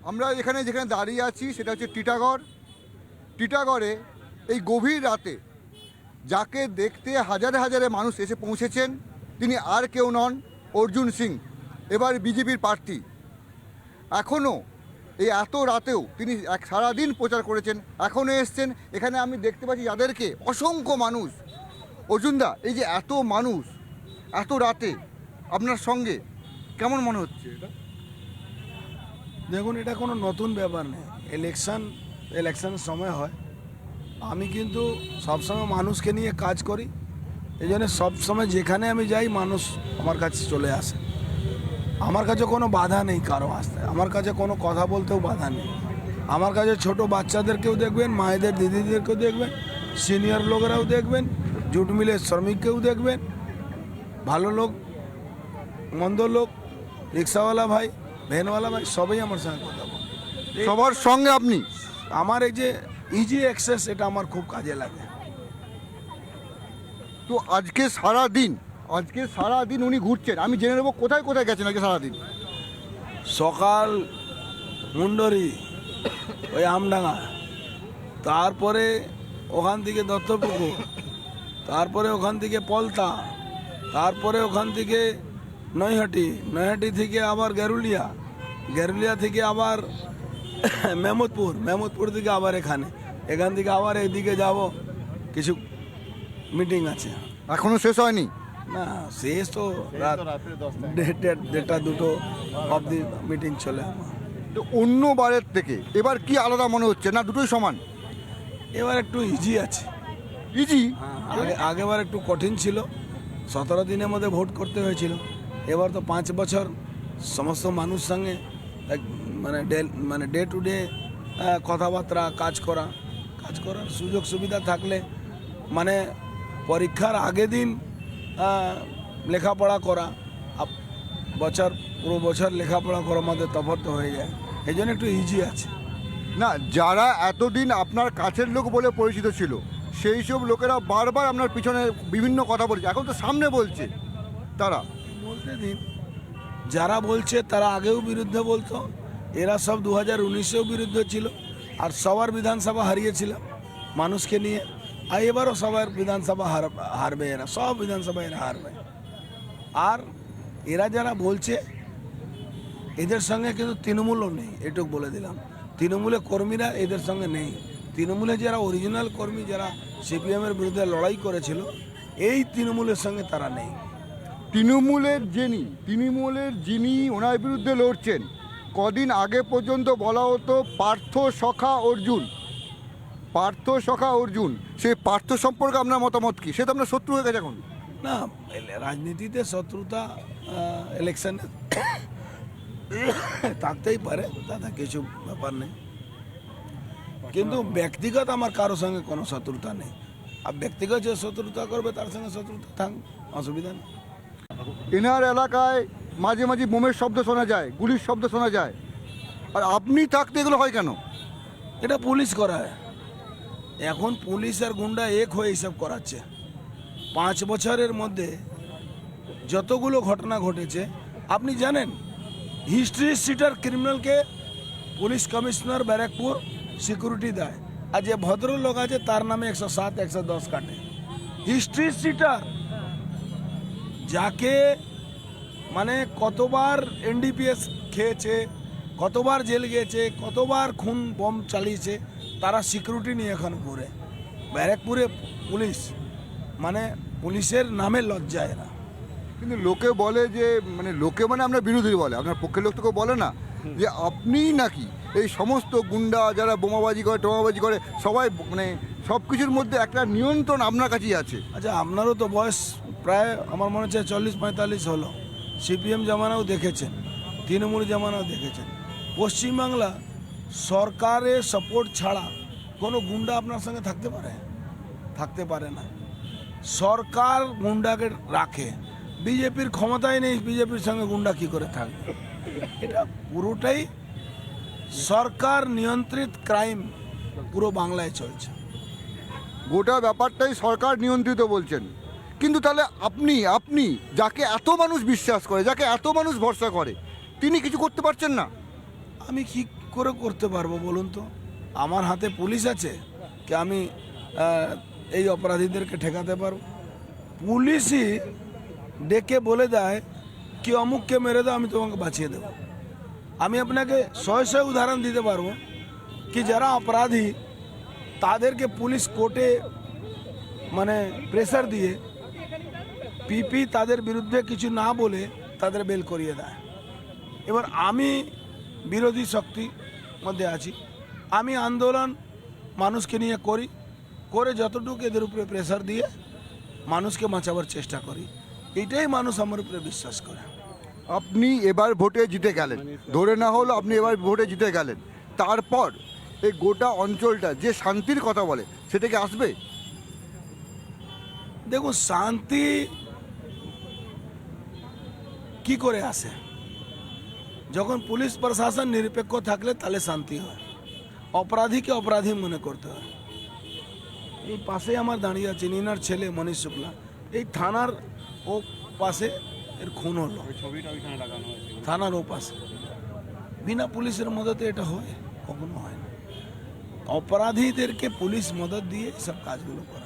আমরা যেখানে দাঁড়িয়ে আছি সেটা হচ্ছে টিটাগড়ে এই গভীর রাতে যাকে দেখতে হাজারে হাজারে মানুষ এসে পৌঁছেছেন তিনি আর কেউ নন অর্জুন সিং, এবার বিজেপির প্রার্থী। এখনও এই এত রাতেও তিনি সারাদিন প্রচার করেছেন, এখনও এসছেন। এখানে আমি দেখতে পাচ্ছি যাদেরকে অসংখ্য মানুষ। অর্জুনদা, এই যে এত মানুষ এত রাতে আপনার সঙ্গে কেমন মনে হচ্ছে এটা? দেখুন, এটা কোনো নতুন ব্যাপার নেই। ইলেকশনের সময় হয়, আমি কিন্তু সবসময় মানুষকে নিয়ে কাজ করি। এই জন্য সবসময় যেখানে আমি যাই মানুষ আমার কাছে চলে আসে। আমার কাছে কোনো বাধা নেই কারো আসতে, আমার কাছে কোনো কথা বলতেও বাধা নেই। আমার কাছে ছোট বাচ্চাদেরকেও দেখবেন, মায়েদের দিদিদেরকেও দেখবেন, সিনিয়র লোকেরাও দেখবেন, জুট মিলের শ্রমিককেও দেখবেন, ভালো লোক মন্দ লোক, রিক্সাওয়ালা ভাই, ভ্যানওয়ালা ভাই, সবাই আমার সঙ্গে কথা বলে। সবার সঙ্গে আপনি? আমার এই যে ইজি অ্যাক্সেস, এটা আমার খুব কাজে লাগে। তো আজকে সারাদিন উনি ঘুরছেন, আমি জেনে নেবো কোথায় কোথায় গেছেন আজকে সারাদিন। সকাল মুন্ডরি, ওই আমডাঙ্গা, তারপরে ওখান থেকে দত্তপুকুর, তারপরে ওখান থেকে পলতা, তারপরে ওখান থেকে নৈহাটি থেকে আবার গেরুলিয়া থেকে আবার মেহমুদপুর থেকে আবার এখান থেকে আবার এইদিকে যাব, কিছু মিটিং আছে। এখনো শেষ হয়নি? না, শেষ তো রাত 1:30-2 অবধি মিটিং চলে আমার। তো অন্য বারের থেকে এবার কি আলাদা মনে হচ্ছে, না দুটোই সমান? এবার একটু ইজি আছে। ইজি? আগেবার একটু কঠিন ছিল, 17 দিনের মধ্যে ভোট করতে হয়েছিল। এবার তো 5 বছর সমস্ত মানুষ সঙ্গে মানে ডে টু ডে কথাবার্তা, কাজ করার সুযোগ সুবিধা থাকলে, মানে পরীক্ষার আগের দিন লেখাপড়া করা, পুরো বছর লেখাপড়া করার মধ্যে তফাৎ হয়ে যায়, এই জন্য একটু ইজি আছে। না, যারা এতদিন আপনার কাছের লোক বলে পরিচিত ছিল সেই সব লোকেরা বারবার আপনার পিছনে বিভিন্ন কথা বলছে, এখন তো সামনে বলছে। তারা বলতে দিন, যারা বলছে তারা আগেও বিরুদ্ধে বলতো, এরা সব 2019-এও বিরুদ্ধে ছিল, আর সবার বিধানসভা হারিয়েছিলাম মানুষকে নিয়ে। আর এবারও সবার বিধানসভা হারবে, এরা সব বিধানসভা এরা হারবে। আর এরা যারা বলছে এদের সঙ্গে কিন্তু তৃণমূলও নেই, এটুকু বলে দিলাম। তৃণমূলের কর্মীরা এদের সঙ্গে নেই। তৃণমূলে যারা অরিজিনাল কর্মী, যারা সিপিএমের বিরুদ্ধে লড়াই করেছিল, এই তৃণমূলের সঙ্গে তারা নেই। তৃণমূলের যিনি ওনার বিরুদ্ধে লড়ছেন, কদিন আগে পর্যন্ত বলা হতো পার্থ সখা অর্জুন। সেই পার্থ সম্পর্কে আপনার মতামত কি? সে তো আপনার শত্রু হয়ে গেছে এখন। না, রাজনীতিতে শত্রুতা ইলেকশনে থাকতেই পারে, তাতে কিছু ব্যাপার নেই। কিন্তু ব্যক্তিগত আমার কারো সঙ্গে কোনো শত্রুতা নেই। আর ব্যক্তিগত যে শত্রুতা করবে তার সঙ্গে শত্রুতা থাক, অসুবিধা নেই। এনার এলাকায় মাঝে মাঝে বোমের শব্দ শোনা যায়, গুলির শব্দ শোনা যায়, আর আপনি থাকতে এগুলো হয় কেন? এটা পুলিশ করায়। এখন পুলিশ আর গুন্ডা এক হয়ে এইসব করাচ্ছে। 5 বছরের মধ্যে যতগুলো ঘটনা ঘটেছে আপনি জানেন, হিস্ট্রি সিটার ক্রিমিনালকে পুলিশ কমিশনার ব্যারাকপুর সিকিউরিটি দেয়, আর যে ভদ্রলোক আছে তার নামে 107-110 কাটে। হিস্ট্রি সিটার, যাকে মানে কতবার NDPS খেয়েছে, কতবার জেল গিয়েছে, কতবার খুন বম চালিয়েছে, তারা সিকিউরিটি নিয়ে এখন ঘুরে ব্যারাকপুরে। মানে পুলিশের নামে লজ্জা এরা। কিন্তু লোকে বলে যে লোকে আপনার বিরোধী বলে, আপনার পক্ষের লোক তো কেউ বলে না যে আপনি নাকি এই সমস্ত গুন্ডা যারা বোমাবাজি করে সবাই সব কিছুর মধ্যে একটা নিয়ন্ত্রণ আপনার কাছেই আছে। আচ্ছা, আপনারও তো বয়স প্রায় আমার মনে হচ্ছে 40-45 হলো। সিপিএম জামানাও দেখেছেন, তৃণমূল জামানাও দেখেছেন। পশ্চিমবাংলা সরকারের সাপোর্ট ছাড়া কোনো গুন্ডা আপনার সঙ্গে থাকতে পারে না। সরকার গুন্ডাকে রাখে, বিজেপির ক্ষমতায় নেই, বিজেপির সঙ্গে গুন্ডা কী করে থাকবে? এটা পুরোটাই সরকার নিয়ন্ত্রিত ক্রাইম পুরো বাংলায় চলছে। গোটা ব্যাপারটাই সরকার নিয়ন্ত্রিত বলছেন, কিন্তু তাহলে আপনি যাকে এত মানুষ বিশ্বাস করে, যাকে এত মানুষ ভরসা করে, তিনি কিছু করতে পারছেন না? আমি কি করে করতে পারবো বলুন তো? আমার হাতে পুলিশ আছে কি আমি এই অপরাধীদেরকে ঠেকাতে পারবো? পুলিশই ডেকে বলে দেয় কি অমুককে মেরে দাও, আমি তোমাকে বাঁচিয়ে দেবো। আমি আপনাকে শয়ে উদাহরণ দিতে পারবো কি যারা অপরাধী তাদেরকে পুলিশ কোর্টে মানে প্রেসার দিয়ে পিপি তাদের বিরুদ্ধে কিছু না বলে তাদের বেল করিয়ে দেয়। এবার আমি বিরোধী শক্তির মধ্যে আছি, আমি আন্দোলন মানুষকে নিয়ে করে যতটুকু এদের উপরে প্রেসার দিয়ে মানুষকে বাঁচাবার চেষ্টা করি, এইটাই মানুষ আমার উপরে বিশ্বাস করে। আপনি এবার ভোটে জিতে গেলেন, ধরে না হলো আপনি এবার ভোটে জিতে গেলেন, তারপর এই গোটা অঞ্চলটা যে শান্তির কথা বলে সেটা কি আসবে? দেখুন, শান্তি কি করে আসে? যখন পুলিশ প্রশাসন নিরপেক্ষ থাকলে তাহলে শান্তি হয়। অপরাধীকে অপরাধী মনে করতে হয়। এই পাশে আমার দাঁড়িয়ে আছে নিনার ছেলে মনীষ শুক্লা, এই থানার ও পাশে এর খুন হলো, থানার ও পাশে। বিনা পুলিশের মদতে এটা হয়? কখনো হয় না। অপরাধীদেরকে পুলিশ মদত দিয়ে সব কাজগুলো করে।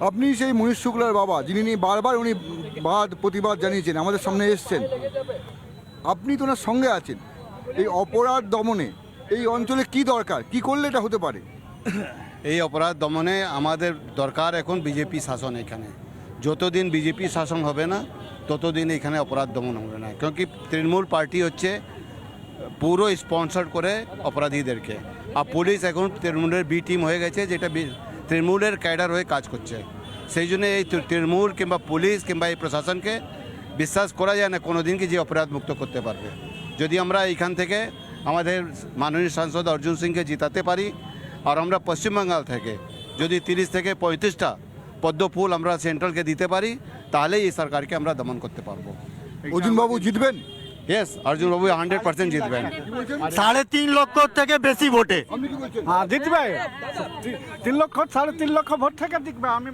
আপনি সেই মনীষ শুক্লার বাবা, যিনি বারবার উনি প্রতিবাদ জানিয়েছেন, আমাদের সামনে এসছেন, আপনি তো ওনার সঙ্গে আছেন। এই অপরাধ দমনে এই অঞ্চলে কি দরকার, কি করলে এটা হতে পারে? এই অপরাধ দমনে আমাদের দরকার এখন বিজেপি শাসন। এখানে যতদিন বিজেপি শাসন হবে না ততদিন এখানে অপরাধ দমন হবে না, क्योंकि তৃণমূল পার্টি হচ্ছে পুরো স্পন্সর করে অপরাধীদেরকে। আর পুলিশ এখন তৃণমূলের বি টিম হয়ে গেছে, যেটা তৃণমূলের ক্যাডার হয়ে কাজ করছে। সেই জন্য এই তৃণমূল কিংবা পুলিশ কিংবা এই প্রশাসনকে বিশ্বাস করা যায় না কোনো দিন কি যে অপরাধ মুক্ত করতে পারবে। যদি আমরা এইখান থেকে আমাদের মাননীয় সাংসদ অর্জুন সিংকে জিতাতে পারি, আর আমরা পশ্চিমবাংলাল থেকে যদি 30 থেকে 35টা পদ্ম ফুল আমরা সেন্ট্রালকে দিতে পারি, তাহলেই এই সরকারকে আমরা দমন করতে পারবো। অর্জুন বাবু জিতবেন? ইয়েস, অর্জুন বাবু 100% জিতবেন। 3.5 লক্ষ থেকে বেশি ভোটে। আপনি কি বলছেন? হ্যাঁ জিতবে, 3 লক্ষ 3.5 লক্ষ ভোট থেকে জিতবে। আমি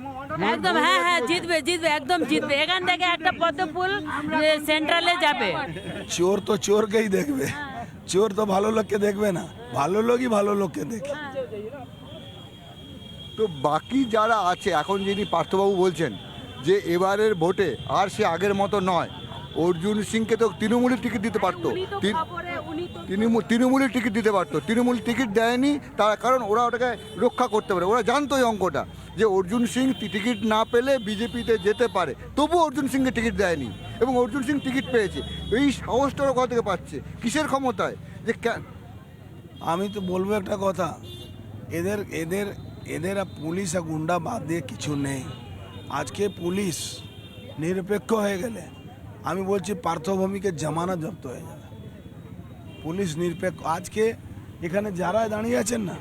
একদম হ্যাঁ জিতবে একদম জিতবে। এখান থেকে একটা পদ্ম ফুল সেন্ট্রালে যাবে। চোর তো চোরকেই দেখবে, চোর তো ভালো লোককে দেখবে না, ভালো লোকই ভালো লোককে দেখে। তো বাকি যারা আছে, এখন যিনি পার্থবাবু বলছেন যে এবারের ভোটে আর সে আগের মতো নয়, অর্জুন সিংকে তো তৃণমূলের টিকিট দিতে পারতো, তৃণমূলের টিকিট দিতে পারতো, তৃণমূল টিকিট দেয়নি তার কারণ ওরা ওটাকে রক্ষা করতে পারে। ওরা জানতো এই অঙ্কটা যে অর্জুন সিং টিকিট না পেলে বিজেপিতে যেতে পারে, তবুও অর্জুন সিংকে টিকিট দেয়নি এবং অর্জুন সিং টিকিট পেয়েছে। এই সাহসটা ওরা কোথা থেকে পাচ্ছে, কিসের ক্ষমতায়? যে আমি তো বলবো একটা কথা, এদের এদের এদের আর পুলিশ আর গুন্ডা বাদ দিয়ে কিছু নেই। আজকে পুলিশ নিরপেক্ষ হয়ে গেলে আমি বলছি পার্থভূমিকে জামানা জব্দ হয়ে যাবে। পুলিশ নিরপেক্ষ আজকে এখানে যারা দাঁড়িয়ে আছেন না,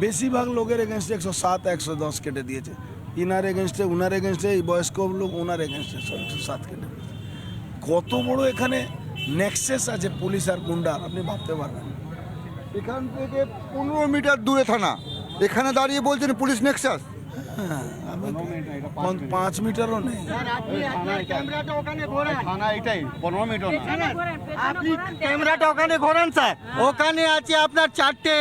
বেশিরভাগ লোকের এগেনস্টে 107 110 কেটে দিয়েছে। ইনার এগেনস্টে উনার এগেনস্টে, এই বয়স্ক লোক ওনার এগেনস্টে 107 কেটে দিয়েছে। কত বড় এখানে নেক্সেস আছে পুলিশ আর গুন্ডার, আপনি ভাবতে পারবেন। এখান থেকে 15 মিটার দূরে থানা, এখানে দাঁড়িয়ে বলছেন পুলিশ নেক্সাস। হ্যাঁ, 5 মিটারও নেই। থানা এটাই 15 মিটার না। আপনি ক্যামেরাটা ওখানে ঘোরান স্যার, ওখানে আছে আপনার 4টে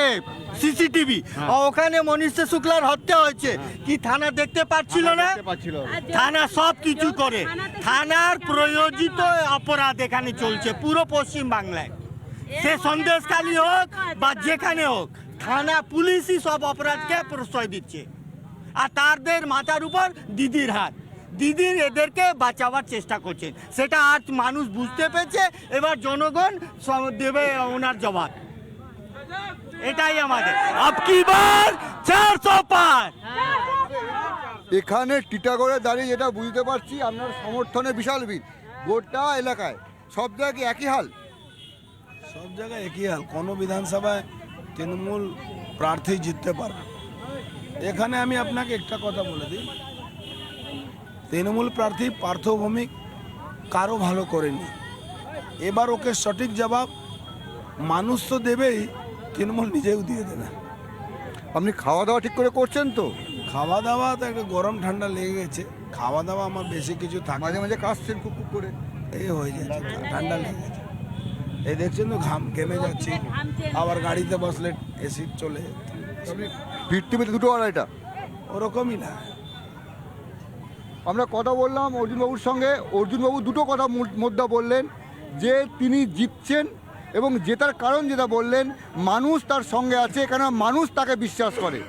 সিসিটিভি। ওখানে মনীষ শুক্লার হত্যা হয়েছে, কি থানা দেখতে পাচ্ছিল না? থানা সব কিছু করে, থানার প্রয়োজিত অপরাধ এখানে চলছে পুরো পশ্চিম বাংলায়। সে সন্দেশখালী হোক বা যেখানে হোক, থানা পুলিশই সব অপরাধকে প্রশ্রয় দিচ্ছে। আর তাদের মাথার উপর দিদির হাত, দিদির এদেরকে বাঁচাবার চেষ্টা করছেন। সেটা আজ মানুষ বুঝতে পেরেছে, এবার জনগণ দেবে ওনার জবাব। এটাই আমাদের আপকি বার 400 পার। এখানে টিটাগড়ে দাঁড়িয়ে যেটা বুঝতে পারছি, আপনার সমর্থনে বিশাল ভিড় গোটা এলাকায়। সব জায়গায় একই হাল? সব জায়গায় একই হাল। কোনো বিধানসভায় তৃণমূল প্রার্থী জিততে পারবে। এখানে আমি আপনাকে একটা কথা বলে দিই, তৃণমূল প্রার্থী পার্থভৌমিক কারো ভালো করেনি। এবার ওকে সঠিক জবাব মানুষ তো দেবেই, তৃণমূল নিজেও দিয়ে দেবে। আপনি খাওয়া দাওয়া ঠিক করে করছেন তো? খাওয়া দাওয়া তো একটা গরম ঠান্ডা লেগে গেছে, খাওয়া দাওয়া আমার বেশি কিছু থাকে, মাঝে মাঝে কাশছেন খুব করে? এই হয়ে যাচ্ছে, ঠান্ডা লেগে গেছে। এই দেখছেন তো ঘেমে যাচ্ছি, আবার গাড়িতে বসলে এসি চলে, ফিরতে ফিরতে 2টো আড়াইটা। ওরকমই না। আমরা কথা বললাম অর্জুনবাবুর সঙ্গে। অর্জুনবাবু দুটো কথা মুদ্রা বললেন, যে তিনি জিতছেন এবং জেতার কারণ যেটা বললেন, মানুষ তার সঙ্গে আছে, কেন মানুষ তাকে বিশ্বাস করে।